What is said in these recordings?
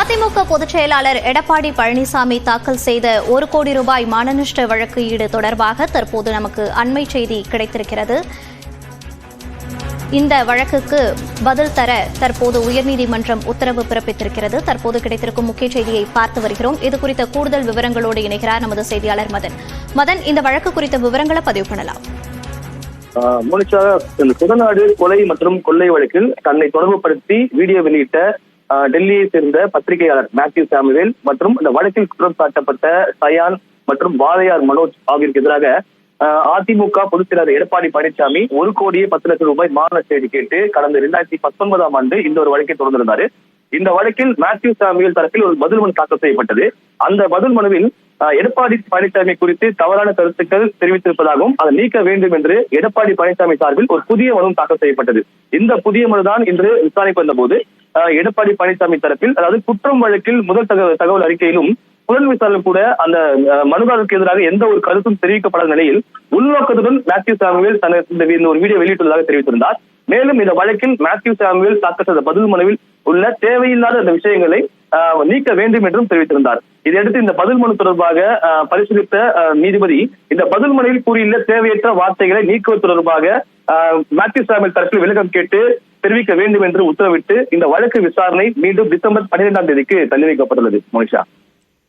அதிமுக பொதுச் செயலாளர் எடப்பாடி பழனிசாமி தாக்கல் செய்த 1 கோடி ரூபாய் மானநஷ்ட வழக்கு ஈடு தொடர்பாக தற்போது நமக்கு அண்மை செய்தி கிடைத்திருக்கிறது. இந்த வழக்குக்கு பதில் தர தற்போது உயர்நீதிமன்றம் உத்தரவு பிறப்பித்திருக்கிறது. தற்போது கிடைத்திருக்கும் முக்கிய செய்தியை பார்த்து வருகிறோம். இது குறித்த கூடுதல் விவரங்களோடு இணைகிறார் நமது செய்தியாளர் மதன். இந்த வழக்கு குறித்த விவரங்களை பதிவு பண்ணலாம். சுடநாடு கொலை மற்றும் கொள்ளை வழக்கில் தன்னை தொடர்புபடுத்தி வீடியோ வெளியிட்ட டெல்லியை சேர்ந்த பத்திரிகையாளர் மேத்யூ சாமுவேல் மற்றும் இந்த வழக்கில் குற்றம் சாட்டப்பட்ட சயான் மற்றும் வாதையார் மனோஜ் ஆகியோருக்கு எதிராக அதிமுக பொதுச் செயலாளர் எடப்பாடி பழனிசாமி 1,10,00,000 ரூபாய் மானநஷ்ட ஈடு கேட்டு கடந்த 2019ஆம் ஆண்டு இந்த ஒரு வழக்கை தொடர்ந்திருந்தார். இந்த வழக்கில் மேத்யூ சாமுவேல் தரப்பில் ஒரு பதில் மனு தாக்கல் செய்யப்பட்டது. அந்த பதில் மனுவில் எடப்பாடி பழனிசாமி குறித்து தவறான கருத்துக்கள் தெரிவித்திருப்பதாகவும் அதை நீக்க வேண்டும் என்று எடப்பாடி பழனிசாமி சார்பில் ஒரு புதிய மனு தாக்கல் செய்யப்பட்டது. இந்த புதிய மனுதான் இன்று விசாரணைக்கு வந்தபோது எடப்பாடி பழனிசாமி தரப்பில், அதாவது குற்றம் வழக்கில் முதல் தகவல் அறிக்கையிலும் புலன் விசாரணை கூட அந்த மனுதாரருக்கு எதிராக எந்த ஒரு கருத்தும் தெரிவிக்கப்படாத நிலையில் உள்நோக்கத்துடன் மேத்யூ சாமுவேல் இந்த ஒரு வீடியோ வெளியிட்டுள்ளதாக தெரிவித்திருந்தார். மேலும் இந்த வழக்கில் மேத்யூ சாமுவேல் தாக்கல் செய்த பதில் மனுவில் உள்ள தேவையில்லாத அந்த விஷயங்களை நீக்க வேண்டும் என்றும் தெரிவித்திருந்தார். இதையடுத்து இந்த பதில் மனு தொடர்பாக பரிசீலித்த நீதிபதி இந்த பதில் மனுவில் கூறியுள்ள தேவையற்ற வார்த்தைகளை நீக்குவது தொடர்பாக மேத்யூ சாமுவேல் தரப்பில் விளக்கம் கேட்டு தெரிவிக்க வேண்டும் என்று உத்தரவிட்டு இந்த வழக்கு விசாரணை மீண்டும் டிசம்பர் 12ஆம் தேதிக்கு தள்ளி வைக்கப்பட்டுள்ளது. மோனிஷா,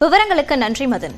விவரங்களுக்கு நன்றி மதன்.